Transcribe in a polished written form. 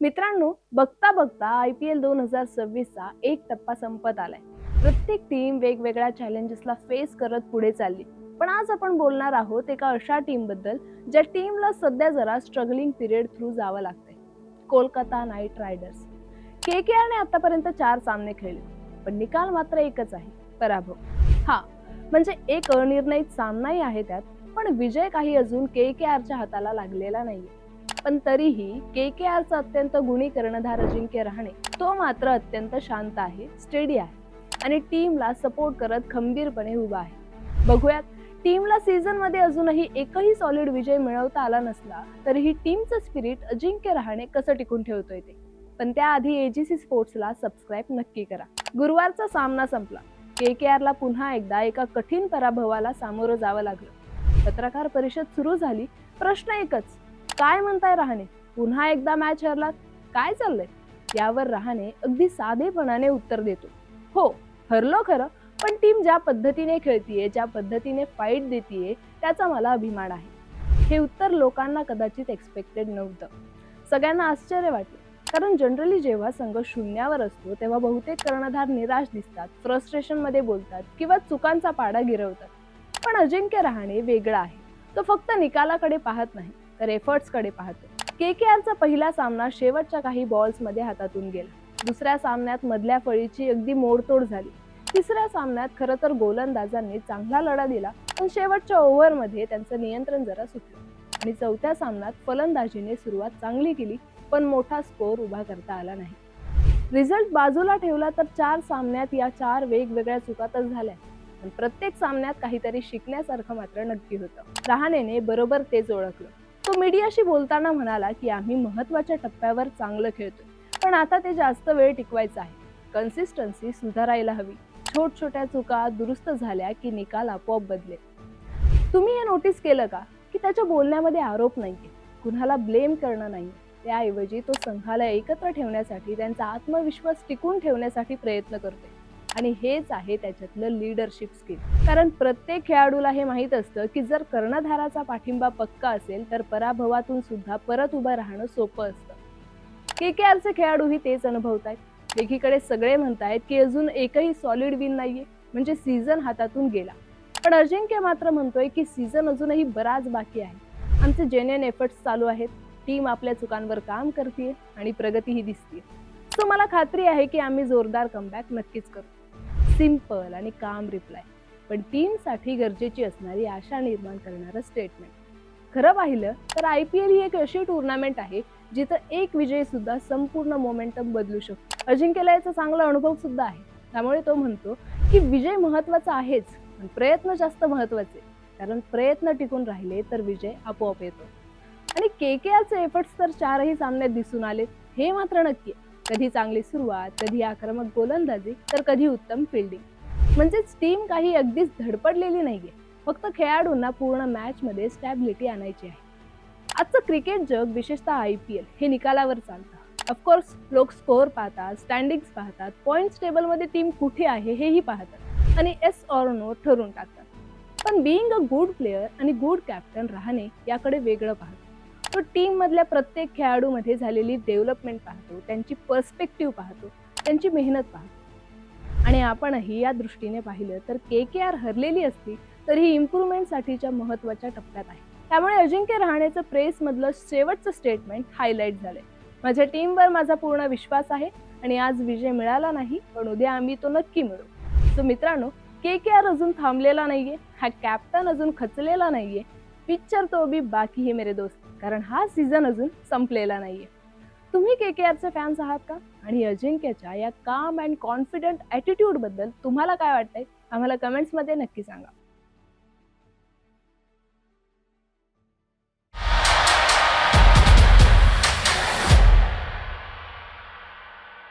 मित्रांनो, बघता बघता IPL 2026चा एक टप्पा संपत आलाय. प्रत्येक टीम वेगवेगळ्या चॅलेंजेसला फेस करत पुढे चालली. पण आज आपण बोलणार आहोत एका अशा टीम बद्दल ज्या टीमला सध्या जरा स्ट्रगलिंग पिरियड थ्रू जावं लागतंय. Kolkata night riders. KKRने आतापर्यंत 4 सामने खेळले, पण निकाल मात्र एकच आहे, पराभव. हा, म्हणजे एक अनिर्णित सामनाही आहे त्यात, पण विजय काही अजून KKRच्या हाताला लागलेला नाहीये. पण तरीही KKRचा अत्यंत गुणी कर्णधार अजिंक्य रहाणे तो मात्र अत्यंत शांत आहे, स्टेडी आहे आणि टीमला सपोर्ट करत खंबीरपणे उभा आहे. बघूयात, टीमला सीझन मध्ये अजूनही एकही सॉलिड विजय मिळवता आला नसला तरीही टीमचं स्पिरिट अजिंक्य रहाणे कसं टिकून ठेवतोय ते. पण त्याआधी AGC स्पोर्ट्सला सबस्क्राईब नक्की करा. गुरुवारचा सामना संपला. KKRला पुन्हा एकदा एका कठीण पराभवाला सामोरं जावं लागलं. पत्रकार परिषद सुरू झाली. प्रश्न एकच, काय म्हणताय रहाणे? पुन्हा एकदा मॅच हरलात? काय चाललंय? यावर रहाणे अगदी साधेपणाने उत्तर देतो, हो, हरलो खरं, पण टीम ज्या पद्धतीने खेळतीये, ज्या पद्धतीने फाईट देतीये, त्याचा मला अभिमान आहे. हे उत्तर लोकांना कदाचित एक्सपेक्टेड नव्हतं. सगळ्यांना आश्चर्य वाटलं, कारण जनरली जेव्हा संघ शून्यावर असतो तेव्हा बहुतेक कर्णधार निराश दिसतात, फ्रस्ट्रेशन मध्ये बोलतात किंवा चुकांचा पाडा गिरवतात. पण अजिंक्य रहाणे वेगळा आहे. तो फक्त निकालाकडे पाहत नाही, तर एफर्ट्स कडे पाहतो. KKRचा पहिला सामना शेवटच्या काही बॉल्स मध्ये हातातून गेला. दुसऱ्या सामन्यात मधल्या फळीची अगदी मोडतोड झाली. तिसऱ्या सामन्यात खरं तर गोलंदाजांनी चांगला लढा दिला, पण शेवटच्या ओव्हरमध्ये त्यांचं नियंत्रण जरा सुटलं. आणि चौथ्या सामन्यात फलंदाजीने सुरुवात चांगली केली, पण मोठा स्कोर उभा करता आला नाही. रिझल्ट बाजूला ठेवला तर 4 सामन्यात या 4 वेगवेगळ्या चुकातच झाल्या, पण प्रत्येक सामन्यात काहीतरी शिकण्यासारखं मात्र नक्की होतं. रहाणेने बरोबर तेच ओळखलं. तो मीडियाशी बोलताना म्हणाला की आम्ही महत्त्वाच्या टप्प्यावर चांगलं खेळतोय, पण आता ते जास्त वेळ टिकवायचं आहे. कन्सिस्टन्सी सुधारायला हवी. छोट्या चुका दुरुस्त झाल्या की निकाल आपोआप बदलेल. तुम्ही हे नोटीस केलं का की त्याच्या बोलण्यामध्ये आरोप नाहीये, कुणाला ब्लेम करणं नाहीये. त्याऐवजी तो संघाला एकत्र ठेवण्यासाठी, त्यांचा आत्मविश्वास टिकून ठेवण्यासाठी प्रयत्न करतोय. आणि हेच आहे त्याच्यातलं लीडरशिप स्किल. कारण प्रत्येक खेळाडूला हे माहित असतं की जर कर्णधाराचा पाठिंबा पक्का असेल तर पराभवातून सुद्धा परत उभं राहणं सोपं असतं. KKRचे खेळाडूही तेच अनुभवतायत. एकीकडे सगळे म्हणतायत की अजून एकही सॉलिड विन नाहीये, म्हणजे सीझन हातातून गेला. पण अजिंक्य मात्र म्हणतोय की सीझन अजूनही बराच बाकी आहे. आमचे जेन्युइन एफर्ट्स चालू आहेत. टीम आपल्या चुकांवर काम करते आणि प्रगतीही दिसते. सो मला खात्री आहे की आम्ही जोरदार कमबॅक नक्कीच करू. सिंपल आणि काम रिप्लाय, पण टीमसाठी गरजेची असणारी आशा निर्माण करणारं स्टेटमेंट. खरं पाहिलं तर IPL ही एक अशी टुर्नामेंट आहे जिथं एक विजय सुद्धा संपूर्ण मोमेंटम बदलू शकतो. अजिंक्यला याचा चांगला अनुभव सुद्धा आहे. त्यामुळे तो म्हणतो की विजय महत्वाचा आहेच, पण प्रयत्न जास्त महत्वाचे, कारण प्रयत्न टिकून राहिले तर विजय आपोआप येतो. आणि KKRचे एफर्ट्स तर 4ही सामन्यात दिसून आले, हे मात्र नक्की. कधी चांगली सुरुवात, कधी आक्रमक गोलंदाजी, तर कधी उत्तम फिल्डिंग. म्हणजेच टीम काही अगदीच धडपडलेली नाहीये, फक्त खेळाडूंना पूर्ण मॅच मध्ये स्टॅबिलिटी आणायची आहे. आजचं क्रिकेट जग, विशेषतः IPL, हे निकालावर चालतं. ऑफकोर्स लोक स्कोअर पाहतात, स्टँडिंग्स पाहतात, पॉइंट्स टेबल मध्ये टीम कुठे आहे हेही पाहतात आणि येस ऑर नो ठरवून टाकतात. पण बीइंग अ गुड प्लेयर आणि गुड कॅप्टन रहाणे याकडे वेगळं पाहतो. तो टीम मधल्या प्रत्येक खेळाडूमध्ये झालेली डेव्हलपमेंट पाहतो, त्यांची पर्स्पेक्टिव्ह पाहतो, त्यांची मेहनत पाहतो. आणि आपणही या दृष्टीने पाहिलं तर KKR हरलेली असती तरीही इम्प्रूव्हमेंटसाठीच्या महत्त्वाच्या टप्प्यात आहे. त्यामुळे अजिंक्य रहाणेचं प्रेस मधलं शेवटचं स्टेटमेंट हायलाइट झालंय. माझ्या टीमवर माझा पूर्ण विश्वास आहे आणि आज विजय मिळाला नाही, पण उद्या आम्ही तो नक्की मिळवू. सो मित्रांनो, KKR अजून थांबलेला नाहीये, हा कॅप्टन अजून खचलेला नाहीये. पिक्चर तो अभी बाकी है मेरे दोस्त, कारण हा सीझन अजून संपलेला नाहीये. तुम्ही KKRचे फॅन्स आहात का? आणि अजिंक्यच्या या काम अँड कॉन्फिडंट ॲटिट्यूड बद्दल तुम्हाला काय वाटतंय? आम्हाला कमेंट्स मध्ये नक्की सांगा.